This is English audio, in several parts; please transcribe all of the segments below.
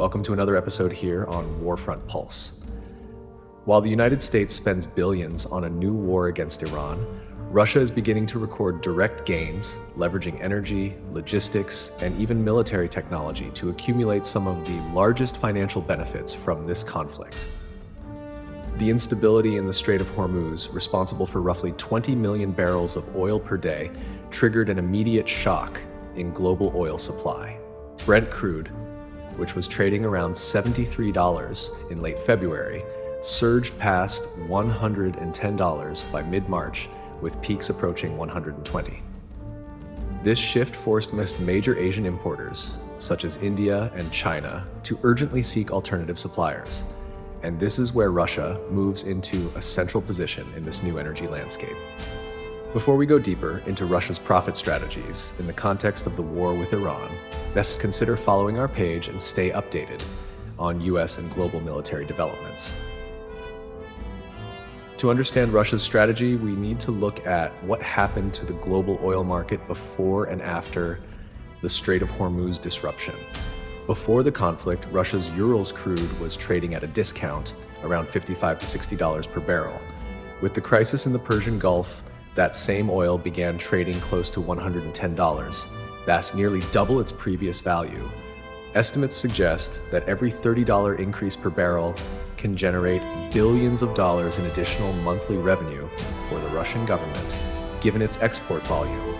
Welcome to another episode here on Warfront Pulse. While the United States spends billions on a new war against Iran, Russia is beginning to record direct gains, leveraging energy, logistics, and even military technology to accumulate some of the largest financial benefits from this conflict. The instability in the Strait of Hormuz, responsible for roughly 20 million barrels of oil per day, triggered an immediate shock in global oil supply. Brent crude, which was trading around $73 in late February, surged past $110 by mid-March, with peaks approaching $120. This shift forced most major Asian importers, such as India and China, to urgently seek alternative suppliers. And this is where Russia moves into a central position in this new energy landscape. Before we go deeper into Russia's profit strategies in the context of the war with Iran, best consider following our page and stay updated on US and global military developments. To understand Russia's strategy, we need to look at what happened to the global oil market before and after the Strait of Hormuz disruption. Before the conflict, Russia's Urals crude was trading at a discount, around $55 to $60 per barrel. With the crisis in the Persian Gulf, that same oil began trading close to $110. That's nearly double its previous value. Estimates suggest that every $30 increase per barrel can generate billions of dollars in additional monthly revenue for the Russian government, given its export volume.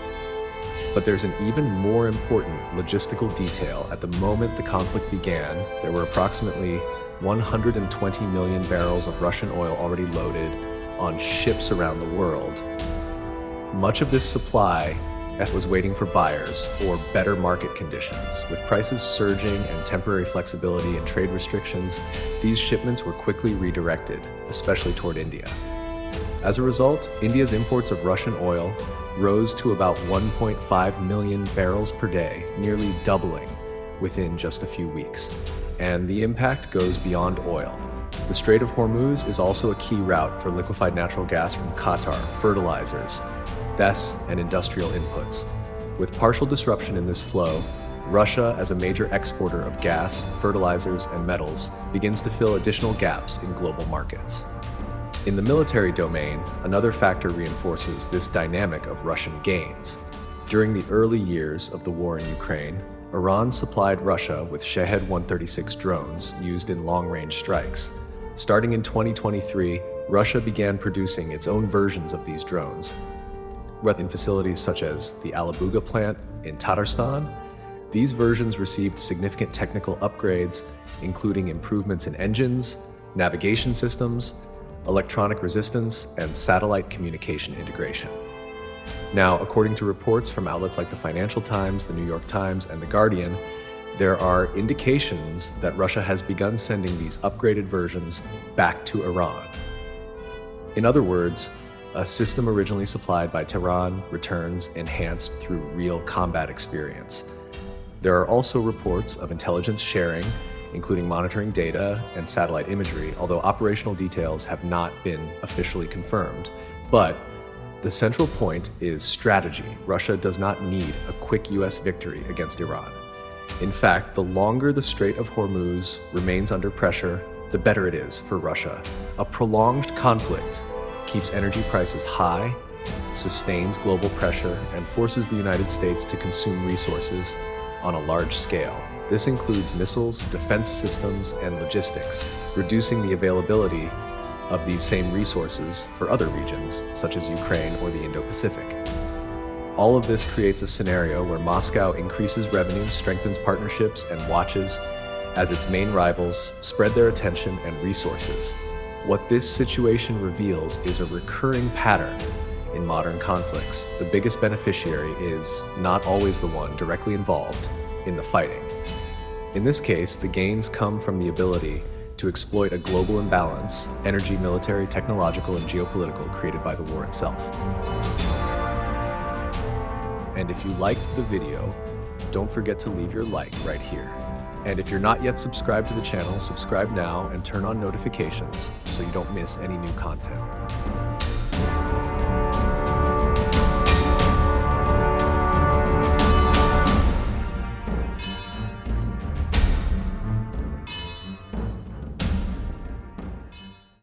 But there's an even more important logistical detail. At the moment the conflict began, there were approximately 120 million barrels of Russian oil already loaded on ships around the world. Much of this supply was waiting for buyers or better market conditions. With prices surging and temporary flexibility and trade restrictions, these shipments were quickly redirected, especially toward India. As a result, India's imports of Russian oil rose to about 1.5 million barrels per day, nearly doubling within just a few weeks. And the impact goes beyond oil. The Strait of Hormuz is also a key route for liquefied natural gas from Qatar, fertilizers, and industrial inputs. With partial disruption in this flow, Russia, as a major exporter of gas, fertilizers, and metals, begins to fill additional gaps in global markets. In the military domain, another factor reinforces this dynamic of Russian gains. During the early years of the war in Ukraine, Iran supplied Russia with Shahed 136 drones used in long-range strikes. Starting in 2023, Russia began producing its own versions of these drones. In facilities such as the Alabuga plant in Tatarstan, these versions received significant technical upgrades, including improvements in engines, navigation systems, electronic resistance, and satellite communication integration. Now, according to reports from outlets like the Financial Times, the New York Times, and the Guardian, there are indications that Russia has begun sending these upgraded versions back to Iran. In other words, a system originally supplied by Tehran returns enhanced through real combat experience. There are also reports of intelligence sharing, including monitoring data and satellite imagery, although operational details have not been officially confirmed. But the central point is strategy. Russia does not need a quick US victory against Iran. In fact, the longer the Strait of Hormuz remains under pressure, the better it is for Russia. A prolonged conflict keeps energy prices high, sustains global pressure, and forces the United States to consume resources on a large scale. This includes missiles, defense systems, and logistics, reducing the availability of these same resources for other regions, such as Ukraine or the Indo-Pacific. All of this creates a scenario where Moscow increases revenue, strengthens partnerships, and watches as its main rivals spread their attention and resources. What this situation reveals is a recurring pattern in modern conflicts. The biggest beneficiary is not always the one directly involved in the fighting. In this case, the gains come from the ability to exploit a global imbalance, energy, military, technological, and geopolitical, created by the war itself. And if you liked the video, don't forget to leave your like right here. And if you're not yet subscribed to the channel, subscribe now and turn on notifications so you don't miss any new content.